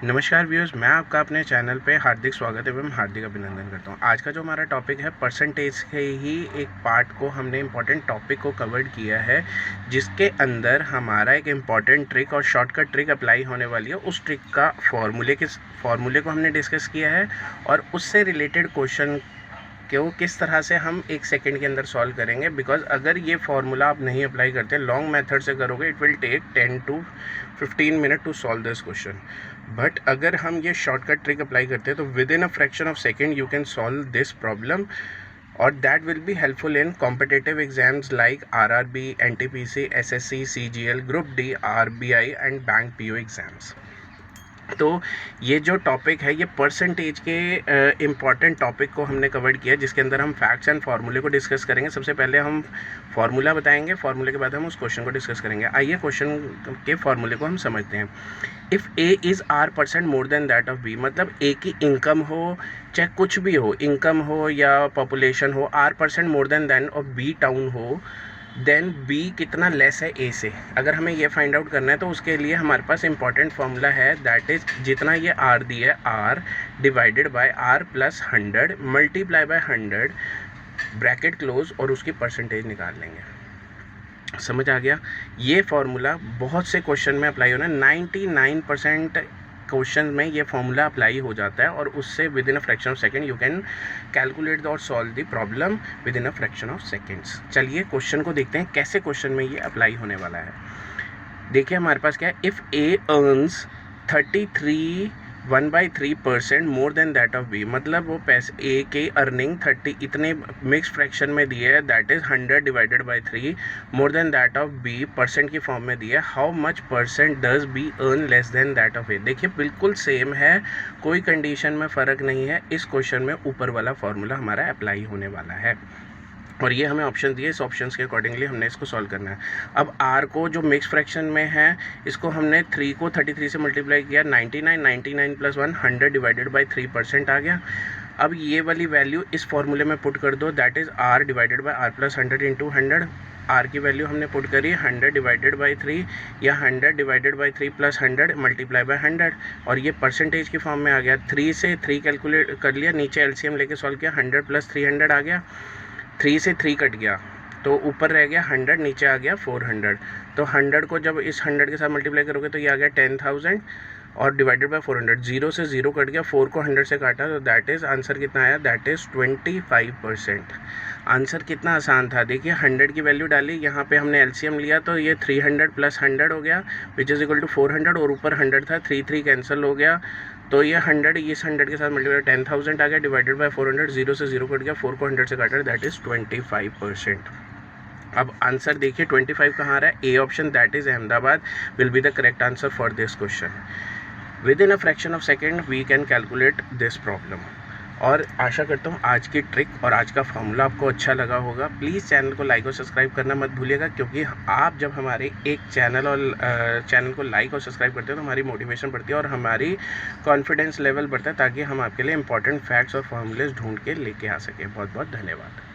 नमस्कार व्यूअर्स, मैं आपका अपने चैनल पे हार्दिक स्वागत एवं हार्दिक अभिनंदन करता हूँ। आज का जो हमारा टॉपिक है परसेंटेज के ही एक पार्ट को हमने इम्पॉर्टेंट टॉपिक को कवर्ड किया है, जिसके अंदर हमारा एक इम्पॉर्टेंट ट्रिक और शॉर्टकट ट्रिक अप्लाई होने वाली है। उस ट्रिक का फॉर्मूले को हमने डिस्कस किया है और उससे रिलेटेड क्वेश्चन को किस तरह से हम 1 सेकंड के अंदर सॉल्व करेंगे। बिकॉज अगर ये फार्मूला आप नहीं अप्लाई करते, लॉन्ग मेथड से करोगे, it will take 10 to 15 minute to solve this question. But अगर हम ये शॉर्टकट ट्रिक अप्लाई करते हैं तो within a fraction of second you can solve this problem, और that will be helpful in competitive exams like RRB, NTPC, SSC, CGL, group D, RBI and bank PO exams. तो ये जो topic है, ये percentage के important topic को हमने covered किया, जिसके अंदर हम फैक्ट्स एंड फार्मूले को डिस्कस करेंगे। सबसे पहले हम फार्मूला बताएंगे, फार्मूले के बाद हम उस क्वेश्चन को डिस्कस करेंगे। आइए क्वेश्चन के फार्मूले को हम समझते हैं। If A is R% more than that of B, मतलब A की इनकम हो, चाहे कुछ भी हो, इनकम हो या पॉपुलेशन हो, R% more than that of B town हो, देन B कितना लेस है A से। अगर हमें ये फाइंड आउट करना है तो उसके लिए हमारे पास इंपॉर्टेंट फार्मूला है, दैट इज़ जितना ये R दिया है, R divided by R plus 100 multiply by 100 bracket close, और उसकी परसेंटेज निकाल लेंगे। समझ आ गया? ये फार्मूला बहुत से क्वेश्चन में अप्लाई होना है। 99% क्वेश्चन में ये फॉर्मूला अप्लाई हो जाता है, और उससे within a fraction of second you can calculate और solve the problem within a fraction of seconds. चलिए क्वेश्चन को देखते हैं कैसे क्वेश्चन में ये अप्लाई होने वाला है। देखिए हमारे पास क्या है, if A earns 33 1/3% more than that of B, मतलब वो पैसे A के अर्निंग 30 इतने मिक्स फ्रैक्शन में दिए है, that is 100 divided by 3 more than that of B percent की फॉर्म में दिया है। How much percent does B earn less than that of A। देखिए बिल्कुल सेम है, कोई कंडीशन में फ़र्क नहीं है। इस क्वेश्चन में ऊपर वाला फॉर्मूला हमारा अप्लाई होने वाला है, और ये हमें ऑप्शन दिए, इस ऑप्शंस के अकॉर्डिंगली हमने इसको सॉल्व करना है। अब R को जो मिक्स फ्रैक्शन में है, इसको हमने 3 को 33 से मल्टीप्लाई किया, 99 प्लस 1 100 डिवाइडेड बाई 3% आ गया। अब ये वाली वैल्यू इस फॉर्मूले में पुट कर दो, that is R divided by R plus 100 into 100। R की वैल्यू हमने पुट करी 100 डिवाइडेड बाई 3 या 100 divided by 3 plus 100 multiply by 100, और ये परसेंटेज की फॉर्म में आ गया। 3 से 3 कैलकुलेट कर लिया, नीचे LCM लेके सॉल्व किया, 100 प्लस 300 आ गया। 3 से 3 कट गया तो ऊपर रह गया 100, नीचे आ गया 400। तो 100 को जब इस 100 के साथ मल्टीप्लाई करोगे तो ये आ गया 10,000, और डिवाइडेड बाय 400, 0 से 0 कट गया, 4 को 100 से काटा, तो दैट इज़ आंसर कितना आया, दैट इज़ 25%। आंसर कितना आसान था। देखिए 100 की वैल्यू डाली, यहाँ पे हमने LCM लिया, तो ये 300 प्लस 100 हो गया विच इज़ इक्वल टू 400, और ऊपर 100 था, 3 कैंसिल हो गया, तो ये 100 इस 100 के साथ मल्टीप्लाई 10,000 आ गया, डिवाइडेड बाय 400, 0 से 0 कट गया, 4 को 100 से काटा, दैट इज़ 25%। अब आंसर देखिए 25 कहाँ आ रहा है, A option, that is Ahmedabad will be the correct answer for this question. Within a fraction of second we can calculate this problem. और आशा करता हूँ आज की ट्रिक और आज का फॉर्मूला आपको अच्छा लगा होगा। प्लीज़ चैनल को लाइक और सब्सक्राइब करना मत भूलिएगा, क्योंकि आप जब हमारे एक चैनल को लाइक और सब्सक्राइब करते हो तो हमारी मोटिवेशन बढ़ती है और हमारी कॉन्फिडेंस लेवल बढ़ता है, ताकि हम आपके लिए इंपॉर्टेंट फैक्ट्स और फॉर्मूलेज ढूंढ के लेके आ सकें। बहुत बहुत धन्यवाद।